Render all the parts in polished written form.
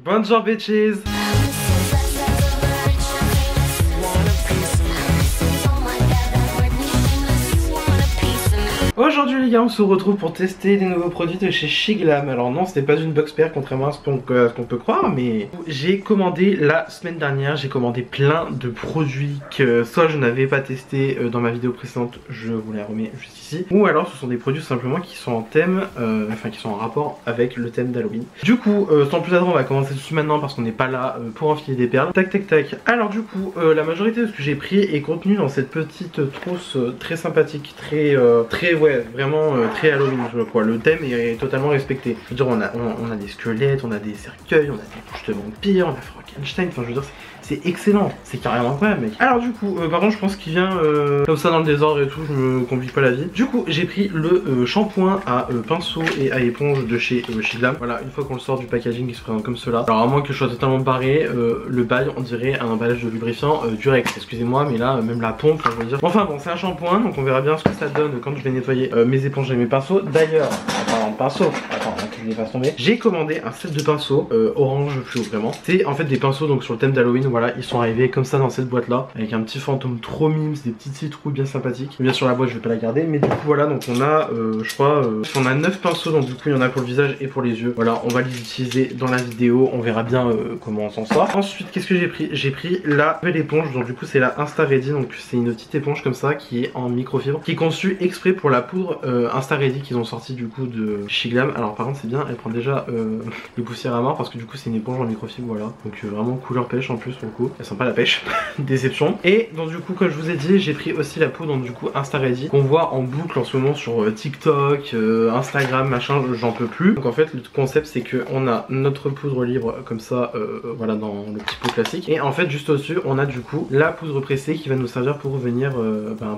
Bonjour bitches. Aujourd'hui les gars, on se retrouve pour tester des nouveaux produits de chez Shiglam. Alors non, c'était pas une box pair contrairement à ce qu'on peut croire, mais j'ai commandé la semaine dernière, j'ai commandé plein de produits que soit je n'avais pas testé dans ma vidéo précédente, je vous les remets juste ici, ou alors ce sont des produits simplement qui sont en thème, enfin qui sont en rapport avec le thème d'Halloween. Du coup, sans plus attendre, on va commencer tout de suite maintenant parce qu'on n'est pas là pour enfiler des perles. Tac tac tac. Alors du coup, la majorité de ce que j'ai pris est contenu dans cette petite trousse très sympathique, très ouais, vraiment très Halloween, je crois. Le thème est totalement respecté. Je veux dire, on a des squelettes, on a des cercueils, on a des bouches de vampires, on a Frankenstein, enfin je veux dire, c'est excellent, c'est carrément incroyable mec. Alors du coup, par contre je pense qu'il vient comme ça dans le désordre et tout, je me complique pas la vie. Du coup j'ai pris le shampoing à pinceau et à éponge de chez Shiglam. Voilà, une fois qu'on le sort du packaging il se présente comme cela. Alors à moins que je sois totalement barré, le bail on dirait un emballage de lubrifiant Durex, excusez-moi, mais là même la pompe, je veux dire. Enfin bon, c'est un shampoing, donc on verra bien ce que ça donne quand je vais nettoyer mes éponges et mes pinceaux. D'ailleurs, en parlant de pinceaux, attends, que je les fasse tomber, j'ai commandé un set de pinceaux orange fluo vraiment. C'est en fait des pinceaux donc sur le thème d'Halloween. Voilà, ils sont arrivés comme ça dans cette boîte là, avec un petit fantôme trop mimes, des petites citrouilles bien sympathiques. Bien sûr la boîte je vais pas la garder, mais du coup voilà, donc on a je crois on a 9 pinceaux, donc du coup il y en a pour le visage et pour les yeux. Voilà, on va les utiliser dans la vidéo, on verra bien comment on s'en sort. Ensuite qu'est-ce que j'ai pris? J'ai pris la nouvelle éponge, donc du coup c'est la Insta Ready, donc c'est une petite éponge comme ça qui est en microfibre, qui est conçue exprès pour la poudre Insta Ready qu'ils ont sorti du coup de Shiglam. Alors par contre c'est bien, elle prend déjà les poussières à mort parce que du coup c'est une éponge en microfibre, voilà, donc vraiment couleur pêche en plus pour le coup. Elle sent pas la pêche, déception. Et donc du coup comme je vous ai dit, j'ai pris aussi la poudre donc du coup Insta Ready qu'on voit en boucle en ce moment sur TikTok, Instagram, machin, j'en peux plus. Donc en fait le concept c'est que on a notre poudre libre comme ça, voilà, dans le petit pot classique. Et en fait juste au-dessus on a du coup la poudre pressée qui va nous servir pour venir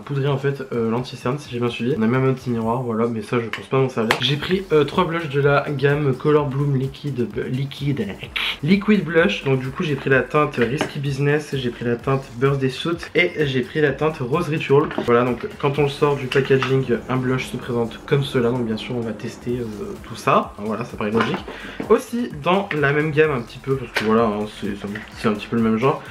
poudrer en fait l'anti-cerne si j'ai bien suivi. On a même un petit miroir, voilà, mais ça je pense pas m'en servir. J'ai pris 3 blushs de la gamme Color Bloom Liquid Blush. Donc du coup j'ai pris la teinte Risky Business, j'ai pris la teinte Birthday Suit et j'ai pris la teinte Rose Ritual. Voilà, donc quand on le sort du packaging, un blush se présente comme cela, donc bien sûr on va tester tout ça. Alors, voilà, ça paraît logique. Aussi dans la même gamme un petit peu, parce que voilà, hein, c'est un petit peu le même genre.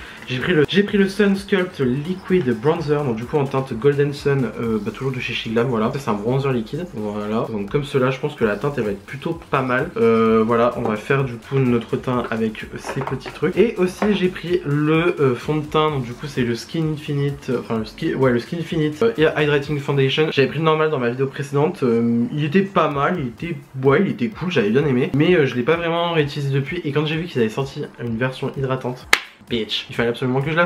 J'ai pris le Sun Sculpt Liquid Bronzer, donc du coup en teinte Golden Sun, toujours de chez Shiglam. Voilà, c'est un bronzer liquide, voilà, donc comme cela je pense que la teinte elle va être plutôt pas mal. Voilà, on va faire du coup notre teint avec ces petits trucs. Et aussi j'ai pris le fond de teint, donc du coup c'est le Skin Infinite, enfin le Skin Infinite Hydrating Foundation. J'avais pris le normal dans ma vidéo précédente, il était pas mal, il était cool, j'avais bien aimé, mais je l'ai pas vraiment réutilisé depuis. Et quand j'ai vu qu'ils avaient sorti une version hydratante, bitch, il fallait absolument que je la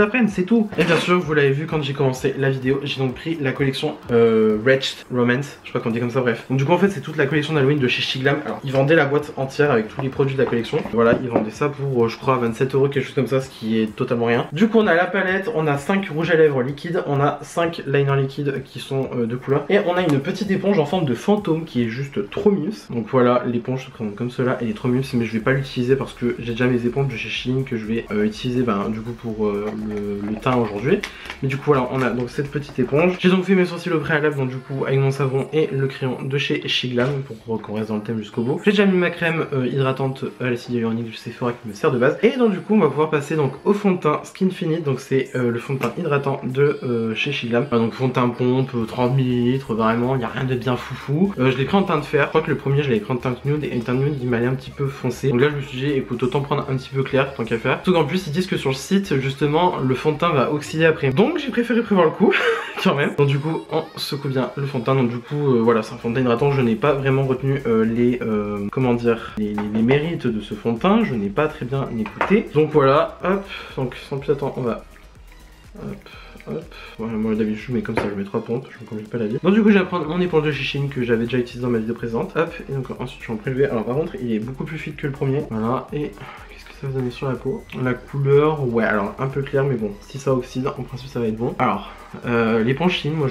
prenne, c'est tout. Et bien sûr vous l'avez vu quand j'ai commencé la vidéo, j'ai donc pris la collection Wretched Romance, je crois qu'on dit comme ça, bref. Donc du coup en fait c'est toute la collection d'Halloween de chez Shiglam. Alors ils vendaient la boîte entière avec tous les produits de la collection. Voilà, ils vendaient ça pour je crois 27 €, quelque chose comme ça, ce qui est totalement rien. Du coup on a la palette, on a 5 rouges à lèvres liquides, on a 5 liners liquides qui sont de couleur, et on a une petite éponge en forme de fantôme qui est juste trop mimes. Donc voilà, l'éponge se présente comme cela, elle est trop mimes, mais je vais pas l'utiliser parce que j'ai déjà mes éponges de chez Shein que je vais utiliser du coup pour le teint aujourd'hui. Mais du coup voilà, on a donc cette petite éponge. J'ai donc fait mes sourcils au préalable, donc du coup avec mon savon et le crayon de chez Shiglam pour qu'on reste dans le thème jusqu'au bout. J'ai déjà mis ma crème hydratante à l'acide hyaluronique de Sephora qui me sert de base. Et donc du coup on va pouvoir passer donc au fond de teint Skin Infinite, donc c'est le fond de teint hydratant de chez Shiglam. Donc fond de teint pompe 30 ml, vraiment il n'y a rien de bien foufou. Je l'ai pris en teint de fer, je crois que le premier je l'avais pris en teinte nude, et le teint nude il m'allait un petit peu foncé. Donc là je me suis dit écoute, autant prendre un petit peu clair tant qu'à faire. En plus ils disent que sur le site justement le fond de teint va oxyder après, donc j'ai préféré prévoir le coup quand même. Donc du coup on secoue bien le fond de teint, donc du coup voilà, c'est un fond de teint hydratant. Je n'ai pas vraiment retenu comment dire, les mérites de ce fond de teint, je n'ai pas très bien écouté. Donc voilà, hop, donc sans plus attendre on va hop. Voilà, moi d'habitude je mets comme ça, je mets 3 pompes, je me complique pas la vie. Donc du coup je vais prendre mon éponge de chez Shein que j'avais déjà utilisé dans ma vidéo présente. Hop, et donc ensuite je vais en prélever. Alors par contre il est beaucoup plus fluide que le premier. Voilà, et ça va donner sur la peau. La couleur, ouais, alors un peu clair, mais bon, si ça oxyde, en principe ça va être bon. Alors, L'éponge Shein, moi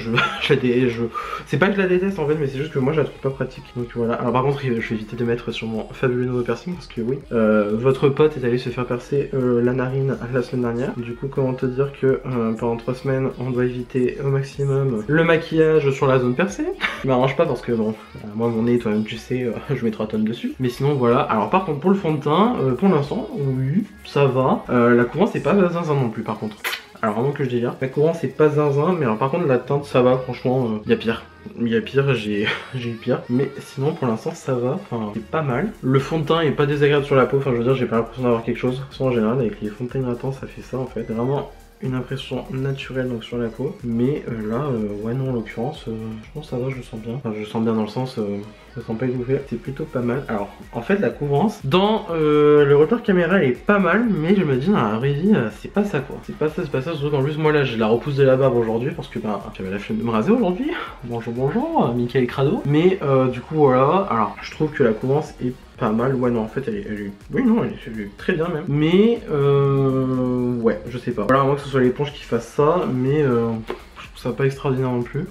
c'est pas que je la déteste en fait, mais c'est juste que moi je la trouve pas pratique. Donc voilà. Alors par contre, je vais éviter de mettre sur mon fabuleux nouveau piercing parce que oui, votre pote est allé se faire percer la narine la semaine dernière. Du coup, comment te dire que pendant 3 semaines, on doit éviter au maximum le maquillage sur la zone percée. Ça m'arrange pas parce que bon, moi mon nez, toi-même tu sais, je mets 3 tonnes dessus. Mais sinon voilà. Alors par contre, pour le fond de teint, pour l'instant, oui, ça va. La couvrance c'est pas zinzin non plus par contre. Alors vraiment que je délire. La couvrance c'est pas zinzin, mais alors par contre la teinte ça va, franchement, y a pire. Il y a pire, j'ai eu pire. Mais sinon pour l'instant ça va, enfin c'est pas mal. Le fond de teint est pas désagréable sur la peau, enfin je veux dire j'ai pas l'impression d'avoir quelque chose. En général avec les fonds de teint hydratants ça fait ça en fait. Vraiment une impression naturelle donc sur la peau. Mais là, ouais non en l'occurrence, je pense que ça va, je le sens bien. Enfin je le sens bien dans le sens, je le sens pas étouffé, c'est plutôt pas mal. Alors en fait la couvrance, dans le repère caméra elle est pas mal, mais je me dis dans la vraie vie c'est pas ça quoi. C'est pas ça, surtout qu'en plus moi là j'ai la repousse de la barbe aujourd'hui parce que j'avais la flemme de me raser aujourd'hui. Bonjour, Michael Crado. Mais du coup voilà, alors je trouve que la couvrance est pas mal, ouais non en fait elle est oui non elle est très bien même. Mais ouais je sais pas. Voilà, à moins que ce soit l'éponge qui fasse ça, mais je trouve ça pas extraordinaire non plus.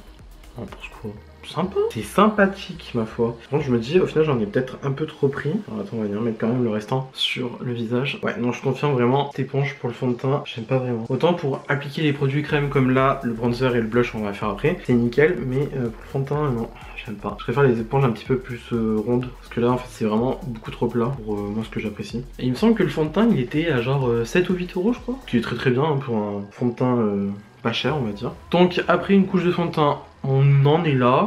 Alors, pour ce coup, sympa, c'est sympathique ma foi. Bon, je me dis au final j'en ai peut-être un peu trop pris. Alors attends, on va venir mettre quand même le restant sur le visage. Ouais non je confirme vraiment, cette éponge pour le fond de teint j'aime pas vraiment. Autant pour appliquer les produits crème comme là, le bronzer et le blush on va faire après, c'est nickel, mais pour le fond de teint non. J'aime pas. Je préfère les éponges un petit peu plus rondes. Parce que là en fait c'est vraiment beaucoup trop plat pour moi ce que j'apprécie. Et il me semble que le fond de teint il était à genre 7 ou 8 euros je crois. Ce qui est très bien hein, pour un fond de teint pas cher on va dire. Donc après une couche de fond de teint, on en est là.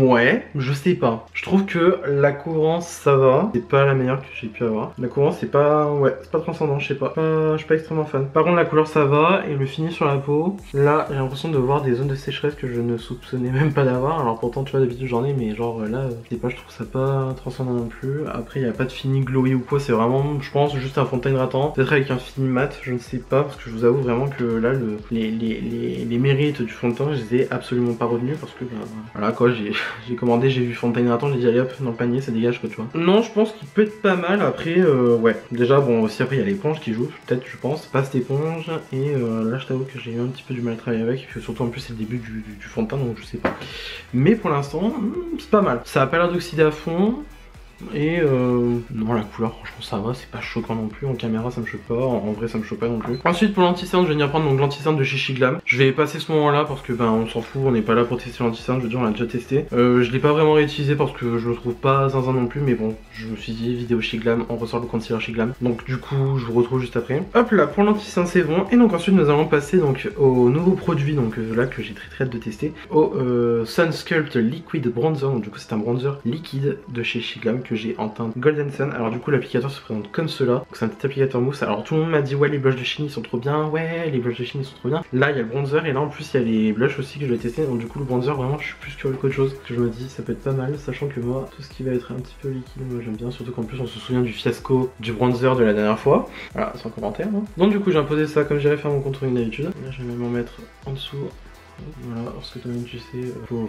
Ouais, je sais pas. Je trouve que la couvrance ça va. C'est pas la meilleure que j'ai pu avoir. La couvrance c'est pas, ouais, c'est pas transcendant, je sais pas. Je suis pas extrêmement fan. Par contre la couleur ça va et le fini sur la peau. Là j'ai l'impression de voir des zones de sécheresse que je ne soupçonnais même pas d'avoir. Alors pourtant tu vois d'habitude j'en ai, mais genre là je sais pas, je trouve ça pas transcendant non plus. Après il y a pas de fini glowy ou quoi. C'est vraiment, je pense, juste un fond de teint hydratant. Peut-être avec un fini mat, je ne sais pas, parce que je vous avoue vraiment que là les mérites du fond de teint je les ai absolument pas retenu parce que voilà quoi, j'ai commandé, j'ai vu fond de teint hydratant, j'ai dit allez hop dans le panier ça dégage quoi tu vois. Non je pense qu'il peut être pas mal après ouais. Déjà bon aussi après il y a l'éponge qui joue, peut-être je pense, pas cette éponge et là je t'avoue que j'ai eu un petit peu du mal à travailler avec, surtout en plus c'est le début du fond de teint donc je sais pas. Mais pour l'instant c'est pas mal, ça a pas l'air d'oxyder à fond. Et non la couleur franchement ça va, c'est pas choquant non plus, en caméra ça me choque pas, en vrai ça me choque pas non plus. Ensuite pour l'anti-cerne je vais venir prendre donc l'anti-cerne de chez Shiglam. Je vais passer ce moment là parce que ben on s'en fout, on n'est pas là pour tester l'anti-cerne, je veux dire on l'a déjà testé. Je l'ai pas vraiment réutilisé parce que je le trouve pas zinzin non plus, mais bon je me suis dit vidéo Shiglam, on ressort le concealer Shiglam. Donc du coup je vous retrouve juste après. Hop là pour l'anti-cerne c'est bon, et donc ensuite nous allons passer donc au nouveau produit donc là que j'ai très hâte de tester, au Sun Sculpt Liquid Bronzer. Donc du coup c'est un bronzer liquide de chez Shiglam que j'ai en teinte Golden Sun. Alors du coup l'applicateur se présente comme cela, donc c'est un petit applicateur mousse. Alors tout le monde m'a dit ouais les blushs de Shein ils sont trop bien, ouais les blushs de Shein ils sont trop bien. Là il y a le bronzer et là en plus il y a les blushs aussi que je vais tester. Donc du coup le bronzer vraiment je suis plus curieux qu'autre chose, que je me dis ça peut être pas mal, sachant que moi tout ce qui va être un petit peu liquide moi j'aime bien, surtout qu'en plus on se souvient du fiasco du bronzer de la dernière fois. Voilà sans commentaire hein. Donc du coup j'ai imposé ça comme j'irais faire mon contouring d'habitude. Là je vais même en mettre en dessous. Voilà, parce que toi-même tu sais, faut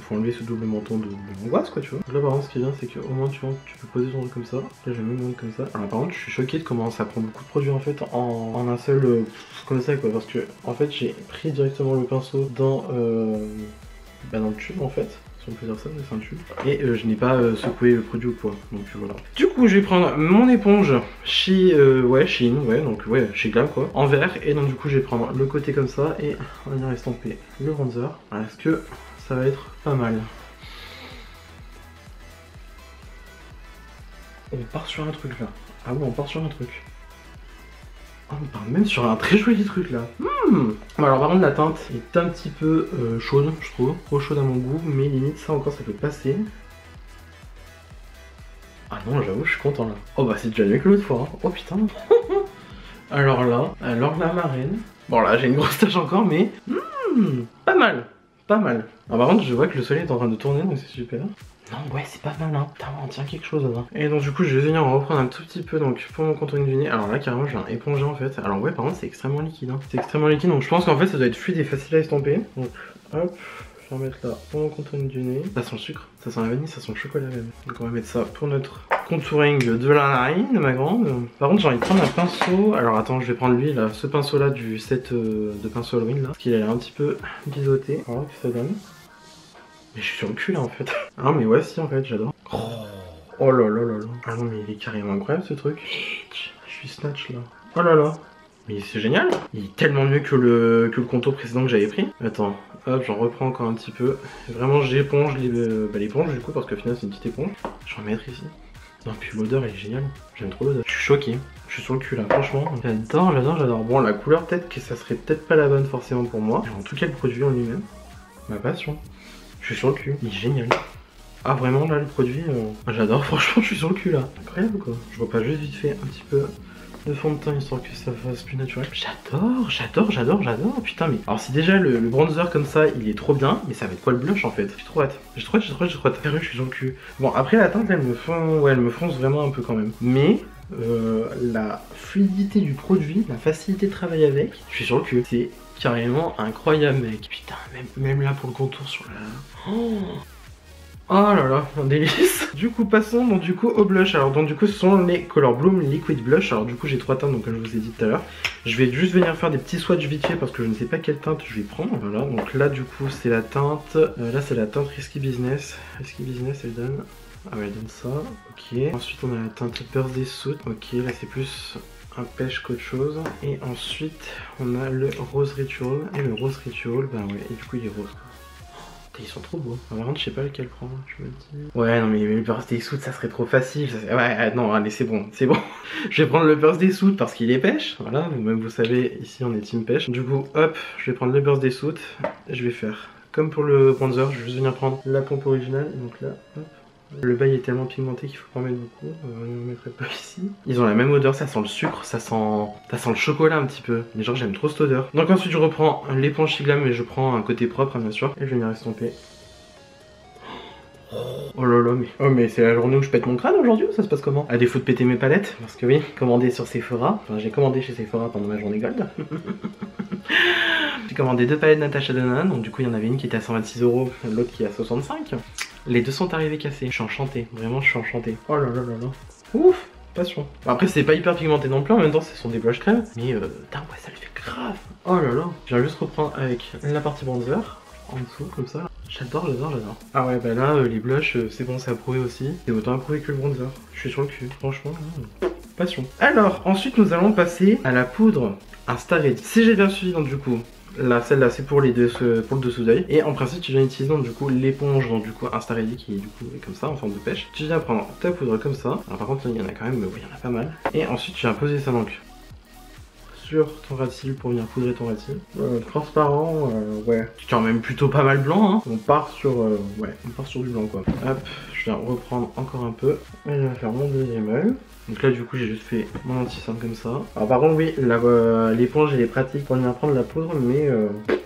enlever ce double menton de l'angoisse quoi tu vois. Là par contre ce qui est bien c'est qu'au moins tu peux poser ton truc comme ça. Là je vais même mettre comme ça. Alors par contre je suis choqué de comment ça prend beaucoup de produits en fait en un seul comme ça quoi. Parce que en fait j'ai pris directement le pinceau dans le tube en fait. Si on peut dire ça, c'est un tube. Et je n'ai pas secoué le produit au poids. Donc voilà. Du coup, je vais prendre mon éponge Shein, ouais, donc ouais, chez Glam quoi, en vert. Et donc du coup, je vais prendre le côté comme ça et on va venir estomper le bronzer. Voilà, est-ce que ça va être pas mal? On part sur un truc là. Ah ouais, on part sur un truc. Oh, on part même sur un très joli truc là. Bon, alors par contre la teinte est un petit peu chaude je trouve. Trop chaude à mon goût, mais limite ça encore ça peut passer. Ah non j'avoue je suis content là. Oh bah c'est déjà mieux que l'autre fois hein. Oh putain. Alors la marraine. Bon là j'ai une grosse tache encore mais pas mal. Pas mal. Alors par contre je vois que le soleil est en train de tourner donc c'est super. Non ouais c'est pas mal hein, putain on tient quelque chose là. Et donc du coup je vais venir en reprendre un tout petit peu donc pour mon contouring du nez. Alors là carrément je viens éponger en fait. Alors ouais par contre c'est extrêmement liquide hein. C'est extrêmement liquide donc je pense qu'en fait ça doit être fluide et facile à estomper. Donc hop, je vais en mettre là pour mon contour du nez. Ça sent le sucre, ça sent la vanille, ça sent le chocolat même. Donc on va mettre ça pour notre contouring de la narine, ma grande. Par contre j'ai envie de prendre un pinceau. Alors attends, je vais prendre lui là, ce pinceau là du set de pinceau Halloween là. Parce qu'il a l'air un petit peu biseauté. Voilà que ça donne. Mais je suis sur le cul là en fait. Ah mais ouais si en fait j'adore. Oh là là là là. Ah non mais il est carrément incroyable ce truc. Je suis snatch là. Oh là là. Mais c'est génial. Il est tellement mieux que le contour précédent que j'avais pris. Attends, hop, j'en reprends encore un petit peu. Vraiment j'éponge l'éponge du coup parce qu'au final c'est une petite éponge. Je vais en mettre ici. Non puis l'odeur elle est géniale. J'aime trop l'odeur. Je suis choqué. Je suis sur le cul là, franchement. J'adore, j'adore, j'adore. Bon la couleur peut-être que ça serait peut-être pas la bonne forcément pour moi. Mais en tout cas le produit en lui-même. Ma passion. Je suis sur le cul. Il est génial. Ah vraiment là le produit, j'adore, franchement je suis sur le cul là. Incroyable quoi. Je vois pas juste vite fait un petit peu de fond de teint histoire que ça fasse plus naturel. J'adore, j'adore, j'adore, j'adore. Putain mais. Alors si déjà le bronzer comme ça il est trop bien, mais ça va être quoi le blush en fait? J'ai trop hâte. J'ai trop hâte, j'ai trop hâte, j'ai trop hâte. Sérieux, je suis sur le cul. Bon après la teinte elle me fond. Ouais elle me fonce vraiment un peu quand même. Mais la fluidité du produit, la facilité de travailler avec, je suis sur le cul. C'est carrément incroyable mec. Putain, même là pour le contour sur la. Oh là là, un délice. Du coup passons donc du coup au blush. Alors donc du coup ce sont les Color Bloom Liquid Blush. Alors du coup j'ai 3 teintes donc comme je vous ai dit tout à l'heure. Je vais juste venir faire des petits swatchs vite fait parce que je ne sais pas quelle teinte je vais prendre. Voilà donc là du coup c'est la teinte, là c'est la teinte Risky Business. Risky Business elle donne, ah ouais elle donne ça, ok. Ensuite on a la teinte Birthday Suit, ok là c'est plus un pêche qu'autre chose. Et ensuite on a le Rose Ritual. Et le Rose Ritual, bah ouais, et du coup il est rose. Ils sont trop beaux. Par contre, je sais pas lequel prendre, je me dis. Ouais, non, mais le Birthday Suit, ça serait trop facile. Ouais, non, allez, c'est bon, c'est bon. Je vais prendre le Birthday Suit parce qu'il est pêche. Voilà, même vous savez, ici on est team pêche. Du coup, hop, je vais prendre le Birthday Suit. Je vais faire comme pour le bronzer, je vais juste venir prendre la pompe originale. Donc là, hop. Le bail est tellement pigmenté qu'il faut pas en mettre beaucoup, je ne mettrai pas ici. Ils ont la même odeur, ça sent le sucre, ça sent le chocolat un petit peu. Mais genre j'aime trop cette odeur. Donc ensuite je reprends l'éponge Siglam mais je prends un côté propre hein, bien sûr. Et je vais venir estomper. Oh là là mais... Oh mais c'est la journée où je pète mon crâne aujourd'hui ou ça se passe comment? À défaut de péter mes palettes, parce que oui, commandé sur Sephora. Enfin j'ai commandé chez Sephora pendant ma journée gold. J'ai commandé 2 palettes Natasha Denona, donc du coup il y en avait une qui était à 126 €, l'autre qui est à 65. Les deux sont arrivés cassés. Je suis enchanté, vraiment je suis enchanté. Oh là là là là. Ouf, passion. Après c'est pas hyper pigmenté non plus, en même temps ce sont des blush crème. Mais putain ouais ça le fait grave. Oh là là. Je viens juste reprendre avec la partie bronzer, en dessous comme ça. J'adore, j'adore, j'adore. Ah ouais bah là les blushs c'est bon c'est approuvé aussi. C'est autant approuvé que le bronzer. Je suis sur le cul, franchement. Passion. Alors ensuite nous allons passer à la poudre Insta Ready. Si j'ai bien suivi donc du coup. Là, celle-là, c'est pour le dessous d'œil. Et en principe, tu viens utiliser donc du coup l'éponge, donc du coup Insta Ready qui est du coup comme ça en forme de pêche. Tu viens prendre ta poudre comme ça. Alors par contre, il y en a quand même, ouais, il y en a pas mal. Et ensuite, tu viens poser ça donc sur ton ras de cils pour venir poudrer ton ras de cils. Transparent, ouais. Tu tiens même plutôt pas mal blanc, hein. On part sur, ouais, on part sur du blanc quoi. Hop, je viens reprendre encore un peu. Et je vais faire mon deuxième œil. Donc là du coup j'ai juste fait mon anti-cerne comme ça. Alors par contre oui, l'éponge elle est pratique pour venir prendre la poudre mais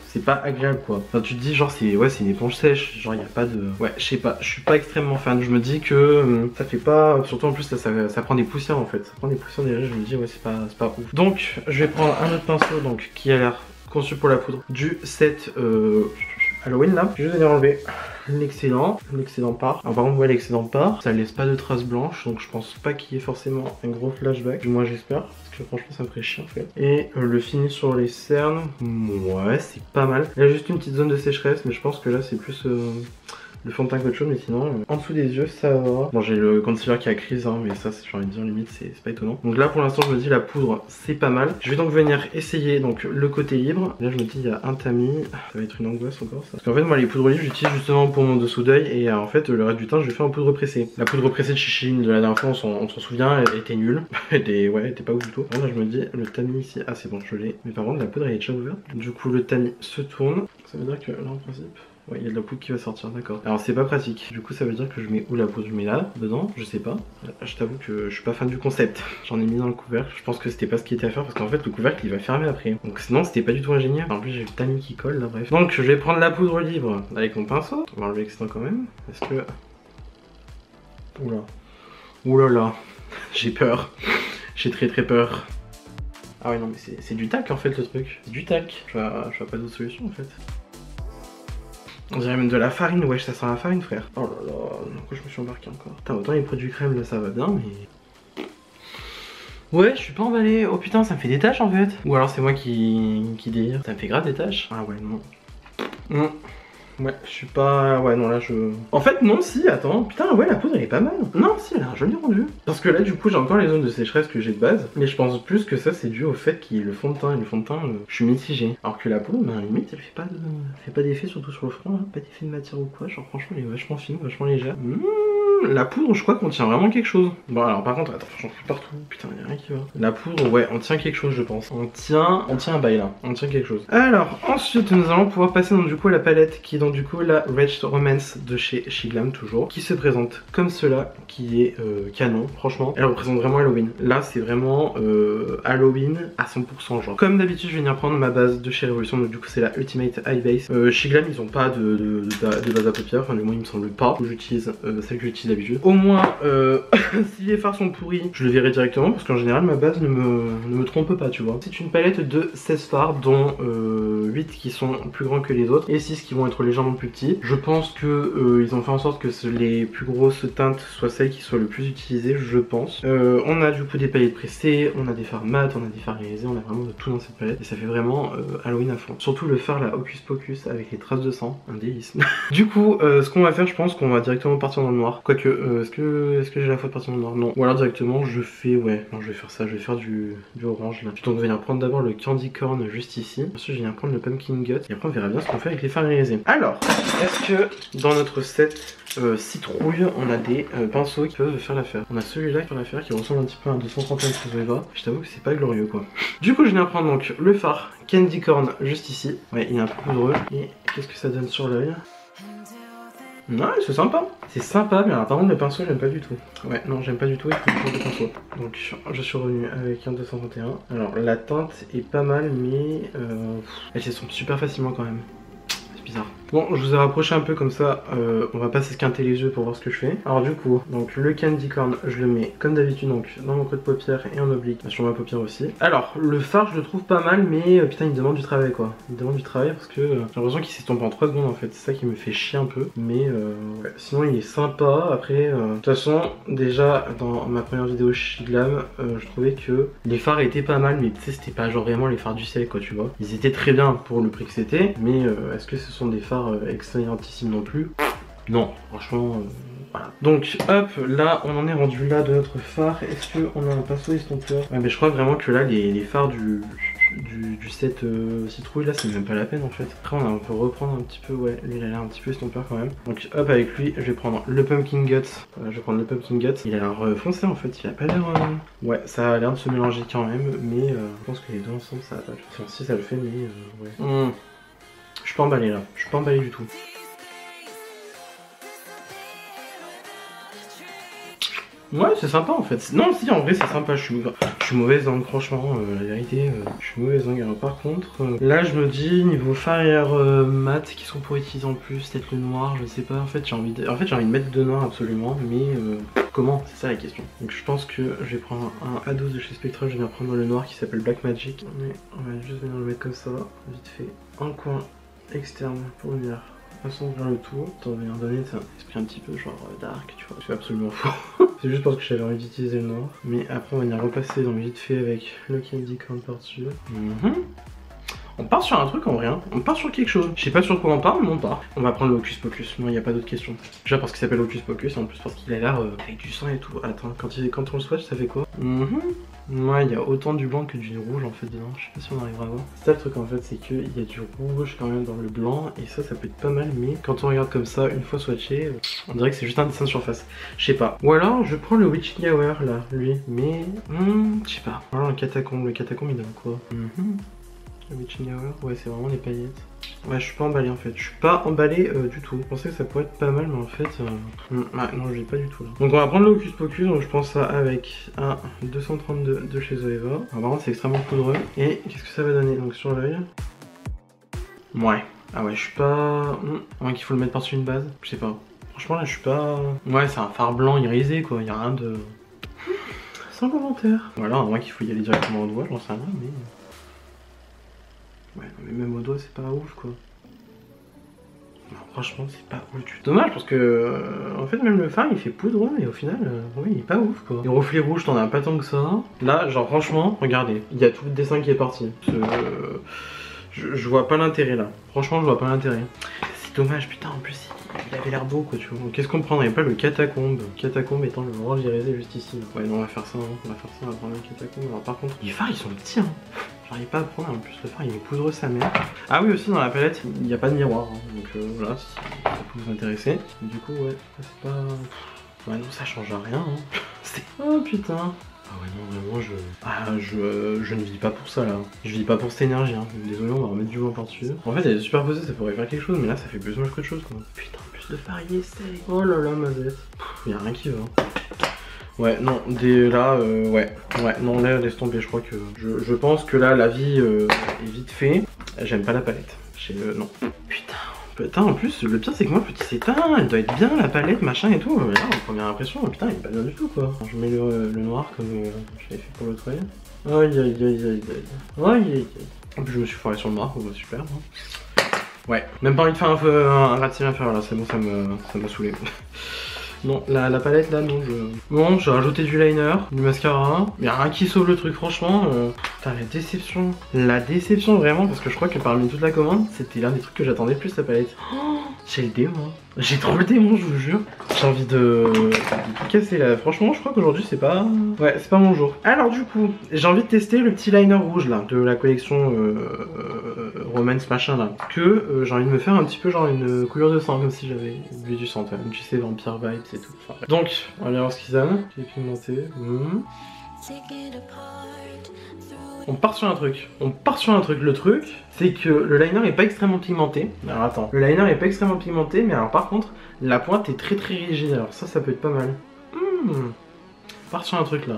c'est pas agréable quoi. Enfin tu te dis genre c'est une éponge sèche, genre il y a pas de... Ouais je sais pas, je suis pas extrêmement fan. Je me dis que ça fait pas... Surtout en plus là, ça prend des poussières en fait. Ça prend des poussières déjà, je me dis ouais c'est pas ouf. Donc je vais prendre un autre pinceau donc qui a l'air conçu pour la poudre du set Halloween là. Je vais venir enlever l'excédent part. Alors par contre ouais l'excédent part, ça laisse pas de traces blanches donc je pense pas qu'il y ait forcément un gros flashback, du moins j'espère, parce que franchement ça me ferait chier en fait. Et le fini sur les cernes, ouais c'est pas mal. Il y a juste une petite zone de sécheresse mais je pense que là c'est plus le fond de teint qu'autre chose, mais sinon en dessous des yeux ça va. Bon j'ai le concealer qui a crise hein, mais ça j'ai envie de dire limite c'est pas étonnant. Donc là pour l'instant je me dis la poudre c'est pas mal. Je vais donc venir essayer donc le côté libre. Là je me dis il y a un tamis, ça va être une angoisse encore ça. Parce qu'en fait moi les poudres libres j'utilise justement pour mon dessous d'œil et en fait le reste du temps je vais faire en poudre pressée. La poudre pressée de Chichine de la dernière fois on s'en souvient, elle était nulle. elle était pas ouf du tout. Là je me dis le tamis ici, ah c'est bon je l'ai. Mais par contre la poudre elle est déjà ouverte. Du coup le tamis se tourne. Ça veut dire que là en principe... Ouais, il y a de la poudre qui va sortir, d'accord. Alors c'est pas pratique. Du coup ça veut dire que je mets où la poudre? Je mets là, dedans, je sais pas. Je t'avoue que je suis pas fan du concept. J'en ai mis dans le couvercle. Je pense que c'était pas ce qui était à faire parce qu'en fait le couvercle il va fermer après. Donc sinon c'était pas du tout ingénieux. En plus j'ai le tamis qui colle là, bref. Donc je vais prendre la poudre libre avec mon pinceau. On va enlever l'excédent quand même. Est-ce que... Oula. Oulala. J'ai peur. J'ai très peur. Ah ouais non mais c'est du tac en fait le truc. C'est du tac. Je vois pas d'autre solution en fait. On dirait même de la farine, wesh, ça sent la farine, frère. Oh là là, pourquoi je me suis embarqué encore. Putain, autant les produits crème là ça va bien, mais. Ouais, je suis pas emballé. Oh putain, ça me fait des taches en fait. Ou alors c'est moi qui délire. Ça me fait grave des taches. Ah ouais, non. Ouais, je suis pas... Ouais, non, là, je... En fait, non, si, attends. Putain, ouais, la poudre, elle est pas mal. Non, si, elle a un joli rendu. Parce que là, du coup, j'ai encore les zones de sécheresse que j'ai de base. Mais je pense plus que ça, c'est dû au fait qu'il y ait le fond de teint. Et le fond de teint, je suis mitigé. Alors que la poudre, ben, limite, elle fait pas d'effet, surtout sur le front, là. Pas d'effet de matière ou quoi. Genre, franchement, elle est vachement fine, vachement légère. La poudre, je crois qu'on tient vraiment quelque chose. Bon, alors, par contre, attends, j'en fous partout. Putain, y'a rien qui va. La poudre, ouais, on tient quelque chose, je pense. On tient un bail, là. On tient quelque chose. Alors, ensuite, nous allons pouvoir passer, donc, du coup, à la palette qui est, donc, du coup, la Wretched Romance de chez Shiglam, toujours. Qui se présente comme cela, qui est canon, franchement. Elle représente vraiment Halloween. Là, c'est vraiment Halloween à 100%, genre. Comme d'habitude, je vais venir prendre ma base de chez Révolution, donc, du coup, c'est la Ultimate Eye Base. Shiglam, ils ont pas de base à paupières. Enfin, du moins, il me semble pas. J'utilise celle que j'utilise d'habitude. Au moins, si les fards sont pourris, je le verrai directement parce qu'en général ma base ne me trompe pas, tu vois. C'est une palette de 16 fards, dont 8 qui sont plus grands que les autres et 6 qui vont être légèrement plus petits. Je pense que ils ont fait en sorte que les plus grosses teintes soient celles qui soient le plus utilisées, je pense. On a du coup des palettes pressées, on a des fards mat, on a des fards réalisés, on a vraiment de tout dans cette palette et ça fait vraiment Halloween à fond. Surtout le fard là, Hocus Pocus avec les traces de sang, un délice. Du coup, ce qu'on va faire, je pense qu'on va directement partir dans le noir. Quoique, est-ce que j'ai la fois de partir dans le noir? Non. Ou alors directement, je fais, ouais, non, je vais faire ça, je vais faire du orange là. Donc, on va venir prendre d'abord le Candy Corn juste ici. Ensuite, je vais venir prendre le Pumpkin Gut. Et après, on verra bien ce qu'on fait avec les fards réalisés. Alors, est-ce que dans notre set citrouille, on a des pinceaux qui peuvent faire l'affaire? On a celui-là qui fait l'affaire, qui ressemble un petit peu à un 231 Crusoe. Je t'avoue que c'est pas glorieux quoi. Du coup, je viens prendre donc le fard Candy Corn juste ici. Ouais, il est un peu poudreux. Et qu'est-ce que ça donne sur l'œil? Ouais, c'est sympa. C'est sympa, mais alors par contre le pinceau j'aime pas du tout. Ouais, non, j'aime pas du tout, il faut changer de pinceau. Donc je suis revenu avec un 231. Alors la teinte est pas mal, mais elle s'estompe super facilement quand même. C'est bizarre. Bon, je vous ai rapproché un peu comme ça, on va pas s'esquinter les yeux pour voir ce que je fais. Alors du coup, donc le Candy Corn, je le mets comme d'habitude donc dans mon creux de paupière et en oblique sur ma paupière aussi. Alors, le fard je le trouve pas mal, mais putain il me demande du travail quoi. Il me demande du travail parce que j'ai l'impression qu'il s'estompe en 3 secondes en fait, c'est ça qui me fait chier un peu. Mais ouais. Sinon il est sympa, après de toute façon, déjà dans ma première vidéo Shiglam, je trouvais que les fards étaient pas mal, mais tu sais c'était pas genre vraiment les fards du ciel quoi tu vois. Ils étaient très bien pour le prix que c'était, mais est-ce que ce sont des fards excellentissimes non plus? Non, franchement, voilà. Donc hop, là on en est rendu là de notre phare. Est-ce qu'on a un pinceau estompeur? Ouais, mais je crois vraiment que là les fards du set citrouille là c'est même pas la peine en fait. Après on peut reprendre un petit peu, ouais, lui il a l'air un petit peu estompeur quand même. Donc hop, avec lui je vais prendre le Pumpkin Gut. Voilà, je vais prendre le Pumpkin Gut. Il a l'air foncé en fait, il a pas l'air... Ouais, ça a l'air de se mélanger quand même, mais je pense que les deux ensemble ça va pas le faire. Enfin, si ça le fait, mais ouais. Je suis pas emballé là, je suis pas emballé du tout. Ouais, c'est sympa en fait. Non, si, en vrai, c'est sympa. Je suis mauvaise langue, franchement. La vérité, je suis mauvaise langue. Alors, par contre, là, je me dis, niveau fard mat, qu'est-ce qu'on pourrait utiliser en plus? Peut-être le noir, je sais pas. En fait, j'ai envie de mettre de noir absolument, mais comment? C'est ça la question. Donc, je pense que je vais prendre un A12 de chez Spectrum. Je vais prendre le noir qui s'appelle Black Magic. Mais on va juste venir le mettre comme ça, vite fait, en coin externe pour venir assombrir le tout. Pour venir donner un esprit un petit peu genre dark, tu vois. C'est absolument faux. C'est juste parce que j'avais envie d'utiliser le noir. Mais après on va venir repasser donc vite fait avec le Candy Corn par-dessus. On part sur un truc en vrai, hein. On part sur quelque chose. Je sais pas sur quoi on part, mais on part. On va prendre le Hocus Pocus, non il n'y a pas d'autre question. Déjà parce qu'il s'appelle Hocus Pocus, et en plus parce qu'il a l'air avec du sang et tout. Attends, quand on le swatch ça fait quoi? Ouais, il y a autant du blanc que du rouge en fait dedans. Je sais pas si on arrivera à voir. C'est ça le truc en fait, c'est qu'il y a du rouge quand même dans le blanc. Et ça peut être pas mal, mais quand on regarde comme ça, une fois swatché, on dirait que c'est juste un dessin de surface. Je sais pas. Ou alors je prends le Witching Hour là, lui. Mais je sais pas. Alors le catacombe il donne quoi? Le Witching Hour, ouais c'est vraiment les paillettes. Ouais, je suis pas emballé en fait, je suis pas emballé du tout. Je pensais que ça pourrait être pas mal, mais en fait, non, je l'ai pas du tout là. Donc on va prendre le Hocus Pocus, donc je pense ça avec un 232 de chez Zoeva. Par contre, c'est extrêmement poudreux. Et qu'est-ce que ça va donner donc sur l'œil? Ouais, ah ouais, je suis pas. À moins qu'il faut le mettre par-dessus une base, je sais pas. Franchement, là, je suis pas. Ouais, c'est un fard blanc irisé quoi, y a rien de. Sans commentaire. Voilà, à moins qu'il faut y aller directement au doigt, j'en sais rien, mais. Ouais, non, mais même au doigt, c'est pas ouf quoi. Franchement, c'est pas ouf du tout. Dommage parce que en fait même le fard il fait poudre et au final oui il est pas ouf quoi. Les reflets rouges t'en as pas tant que ça. Là genre franchement regardez, il y a tout le dessin qui est parti. Je vois pas l'intérêt là. Franchement je vois pas l'intérêt. C'est dommage putain en plus il avait l'air beau quoi tu vois. Qu'est-ce qu'on prendrait pas le catacombe? Catacombe étant le orange irisé juste ici. Ouais non on va faire ça, hein. On va faire ça, on va prendre le catacombe. Alors par contre les fards ils sont petits hein. J'arrive pas à prendre, en plus le fard il est poudreux sa mère. Ah oui aussi dans la palette il n'y a pas de miroir, hein. Donc voilà si ça peut vous intéresser. Du coup ouais, c'est pas... Ouais non ça change rien hein. Oh putain. Ah ouais non vraiment je ne vis pas pour ça là. Je vis pas pour cette énergie hein. Désolé on va remettre du vent par dessus. En fait elle est superposée, ça pourrait faire quelque chose mais là ça fait plus moche que de chose quoi. Putain en plus le fard il essaye. Oh là là ma bête. Y'a rien qui va. Ouais, non, ouais, non, là, laisse tomber, je crois que... Je pense que là, la vie est vite fait. J'aime pas la palette. Non. Putain, en plus, le pire, c'est que moi, petit s'éteint, elle doit être bien, la palette, machin et tout. Mais là, en première impression, putain, il est pas bien du tout, quoi. Je mets le noir comme je l'avais fait pour l'autre œil. Aïe, aïe, aïe, aïe, aïe. Aïe, aïe, aïe. En plus, je me suis foiré sur le noir, super. Hein. Ouais, même pas envie de faire un rat-cil inférieur, là, c'est bon, ça m'a saoulé. Non, la palette là, non, Bon, j'ai rajouté du liner, du mascara. Y'a rien qui sauve le truc, franchement. Putain, la déception. La déception, vraiment, parce que je crois que parmi toute la commande, c'était l'un des trucs que j'attendais le plus, la palette. Oh, j'ai le démon. J'ai trop le démon, je vous jure. J'ai envie de tout casser là. Franchement, je crois qu'aujourd'hui, c'est pas... Ouais, c'est pas mon jour. Alors, du coup, j'ai envie de tester le petit liner rouge là, de la collection Romance machin là. Que j'ai envie de me faire un petit peu genre une couleur de sang, comme si j'avais bu du sang, tu sais, vampire vibes et tout. Enfin, donc, on va aller voir ce qu'ils donnent. J'ai pigmenté. On part sur un truc. Le truc, c'est que le liner est pas extrêmement pigmenté. Alors attends, le liner est pas extrêmement pigmenté, mais alors par contre, la pointe est très rigide. Alors ça peut être pas mal. On part sur un truc là.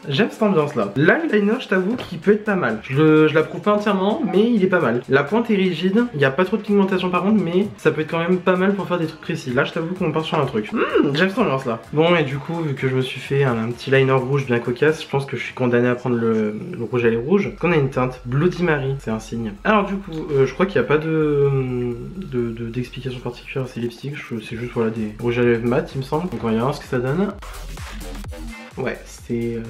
J'aime cette ambiance là. Là le liner je t'avoue qu'il peut être pas mal. Je l'approuve pas entièrement mais il est pas mal. La pointe est rigide, il n'y a pas trop de pigmentation par contre mais ça peut être quand même pas mal pour faire des trucs précis. Là je t'avoue qu'on part sur un truc. J'aime cette ambiance là. Bon et du coup vu que je me suis fait un petit liner rouge bien cocasse, je pense que je suis condamné à prendre le rouge à lèvres rouge. Qu'on a une teinte Bloody Mary, c'est un signe. Alors du coup je crois qu'il n'y a pas d'explication particulière à ces lipsticks. C'est juste voilà des rouges à lèvres mat il me semble. Donc on va voir ce que ça donne. Ouais, c'est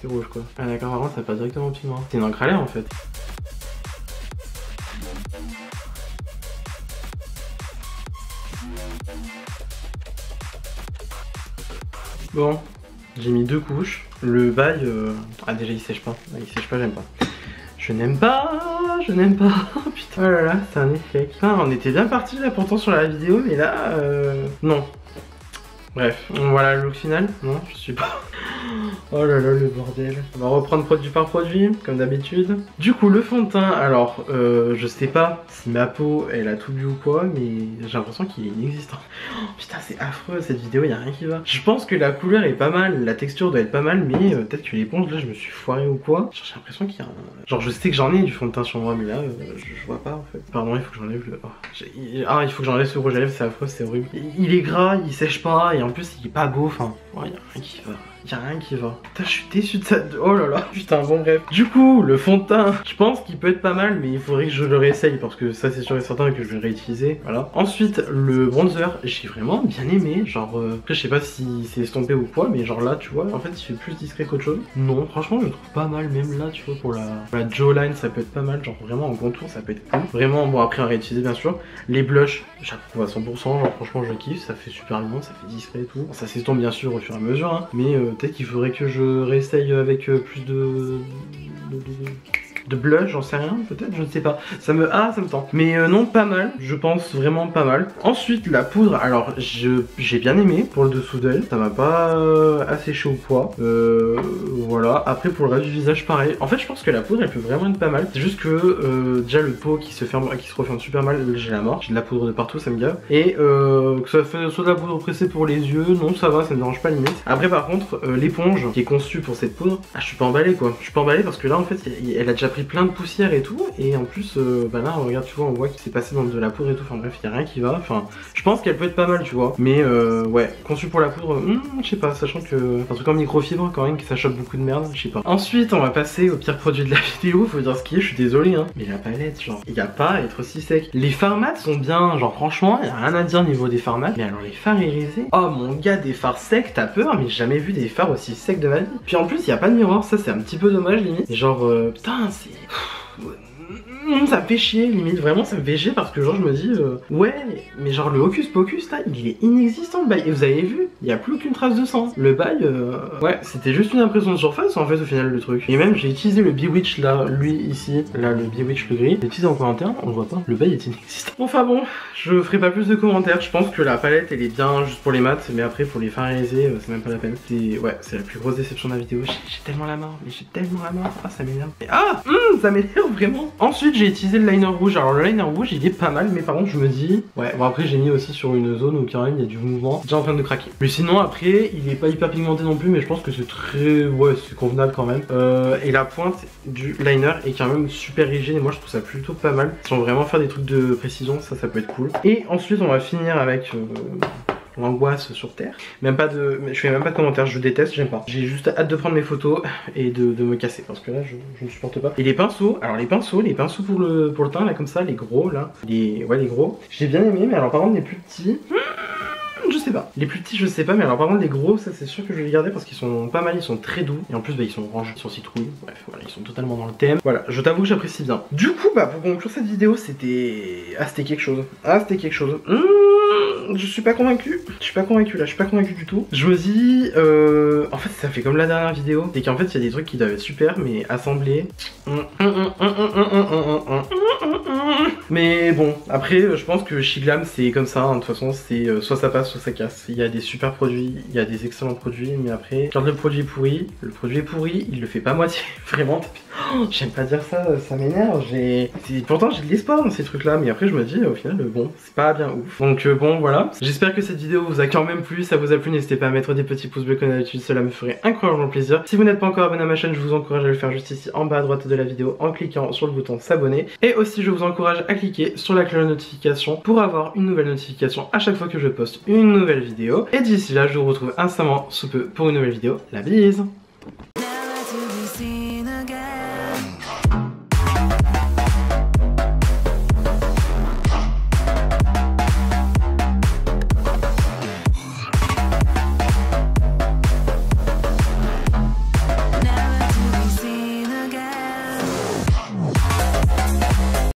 rouge quoi. Ah d'accord, par contre ça passe directement au pigment. C'est une encre à lèvres en fait. Bon, j'ai mis 2 couches. Le bail, ah déjà il sèche pas. Il sèche pas, j'aime pas. Je n'aime pas. Putain, oh là là, c'est un effet. Putain, on était bien parti là pourtant sur la vidéo, mais là, non. Bref, voilà le look final. Non, je suis pas... Oh là là, le bordel. On va reprendre produit par produit, comme d'habitude. Du coup, le fond de teint, alors, je sais pas si ma peau, elle a tout bu ou quoi, mais j'ai l'impression qu'il est inexistant. Oh, putain, c'est affreux, cette vidéo, y a rien qui va. Je pense que la couleur est pas mal, la texture doit être pas mal, mais peut-être que l'éponge, là, je me suis foiré ou quoi. J'ai l'impression qu'il y a un... Genre, je sais que j'en ai du fond de teint sur moi, mais là, je vois pas, en fait. Pardon, il faut que j'enlève le... Oh, il faut que j'enlève ce rouge à lèvres, c'est affreux, c'est horrible. Il est gras, il sèche pas, et en plus, il est pas beau, enfin... Ouais, y a rien qui va. Y'a rien qui va. Putain, je suis déçu de ça. Oh là là, putain, bon bref. Du coup, le fond de teint, je pense qu'il peut être pas mal, mais il faudrait que je le réessaye parce que ça c'est sûr et certain que je vais le réutiliser. Voilà. Ensuite, le bronzer, j'ai vraiment bien aimé. Genre, après je sais pas si c'est estompé ou quoi, mais genre là, tu vois, en fait il fait plus discret qu'autre chose. Non, franchement, je le trouve pas mal, même là, tu vois, pour la jawline, ça peut être pas mal. Genre vraiment en contour, ça peut être cool. Vraiment, bon après à réutiliser bien sûr. Les blushs, j'approuve à 100%. Genre franchement, je kiffe, ça fait super mignon, ça fait discret et tout. Bon, ça s'estompe bien sûr au fur et à mesure, hein, mais peut-être qu'il faudrait que je réessaye avec plus de blush, j'en sais rien, peut-être, je ne sais pas. Ça me tente. Mais non, pas mal, je pense vraiment pas mal. Ensuite, la poudre, alors j'ai bien aimé pour le dessous d'œil, ça m'a pas asséché ou quoi. Voilà, après pour le reste du visage, pareil. En fait, je pense que la poudre, elle peut vraiment être pas mal. C'est juste que déjà le pot qui se referme super mal, j'ai la mort. J'ai de la poudre de partout, ça me gave. Et que ça fait soit de la poudre pressée pour les yeux, non, ça va, ça me dérange pas limite. Après, par contre, l'éponge qui est conçue pour cette poudre, je suis pas emballé quoi. Je suis pas emballé parce que là, en fait, elle a déjà pris plein de poussière et tout, et en plus bah là regarde, tu vois, on voit qu'il s'est passé dans de la poudre et tout, enfin bref, il y a rien qui va, enfin je pense qu'elle peut être pas mal, tu vois, mais ouais, conçu pour la poudre, je sais pas, sachant que un truc en microfibre quand même, que ça chope beaucoup de merde, je sais pas. Ensuite on va passer au pire produit de la vidéo, faut dire ce qui est, je suis désolé hein, mais la palette, genre, il y a pas à être aussi sec. Les fards mat sont bien, genre franchement, il y a rien à dire au niveau des fards mat, mais alors les fards irisés, oh mon gars, des fards secs, t'as peur, mais j'ai jamais vu des fards aussi secs de ma vie. Puis en plus, il y a pas de miroir, ça c'est un petit peu dommage limite. Et genre, putain, c'est... Ça me fait chier, limite, vraiment ça me fait chier parce que genre je me dis ouais, mais genre le Hocus Pocus là, il est inexistant le bail, et vous avez vu, il n'y a plus aucune trace de sang. Le bail, ouais, c'était juste une impression de surface en fait au final le truc. Et même j'ai utilisé le Bewitch là, lui ici, là le Bewitch le gris, j'ai utilisé en commentaire, on le voit pas, le bail est inexistant. Enfin bon, je ferai pas plus de commentaires, je pense que la palette elle est bien juste pour les maths, mais après pour les fards irisés, c'est même pas la peine. Ouais, c'est la plus grosse déception de la vidéo, j'ai tellement la mort, mais j'ai tellement la mort, ah ça m'énerve. Ah, ça m'énerve vraiment. Ensuite j'ai utilisé le liner rouge, alors le liner rouge il est pas mal, mais par contre je me dis, ouais, bon après j'ai mis aussi sur une zone où quand même il y a du mouvement, déjà en train de craquer. Mais sinon après il est pas hyper pigmenté non plus, mais je pense que c'est très, ouais c'est convenable quand même. Et la pointe du liner est quand même super rigide et moi je trouve ça plutôt pas mal. Si on veut vraiment faire des trucs de précision, ça peut être cool. Et ensuite on va finir avec... l'angoisse sur terre. Même pas de... Je fais même pas de commentaires, je déteste, j'aime pas. J'ai juste hâte de prendre mes photos et de me casser parce que là je ne supporte pas. Et les pinceaux, alors les pinceaux pour le teint là comme ça, les gros là, les gros, j'ai bien aimé, mais alors par contre les plus petits... Je sais pas. Les plus petits, je sais pas, mais alors par contre, les gros, ça c'est sûr que je vais les garder parce qu'ils sont pas mal, ils sont très doux. Et en plus, bah, ils sont orange, ils sont citrouilles. Bref, voilà, ils sont totalement dans le thème. Voilà, je t'avoue que j'apprécie bien. Du coup, bah, pour conclure cette vidéo, c'était. Ah, c'était quelque chose. Ah, c'était quelque chose. Je suis pas convaincu. Je suis pas convaincu là, je suis pas convaincu du tout. Je me dis. En fait, ça fait comme la dernière vidéo. C'est qu'en fait, il y a des trucs qui doivent être super, mais assemblés. Mais bon, après, je pense que Shiglam, c'est comme ça. De toute façon, c'est soit ça passe, soit ça casse. Il y a des super produits, il y a des excellents produits, mais après, quand le produit est pourri, il le fait pas moitié. Vraiment, oh, j'aime pas dire ça, ça m'énerve. Pourtant, j'ai de l'espoir dans ces trucs-là, mais après, je me dis, au final, bon, c'est pas bien ouf. Donc, bon, voilà. J'espère que cette vidéo vous a quand même plu. Ça vous a plu, n'hésitez pas à mettre des petits pouces bleus comme d'habitude, cela me ferait incroyablement plaisir. Si vous n'êtes pas encore abonné à ma chaîne, je vous encourage à le faire juste ici en bas à droite de la vidéo en cliquant sur le bouton s'abonner. Et aussi, je vous encourage à cliquer sur la cloche de notification pour avoir une nouvelle notification à chaque fois que je poste une nouvelle vidéo. Et d'ici là, je vous retrouve instamment sous peu pour une nouvelle vidéo. La bise!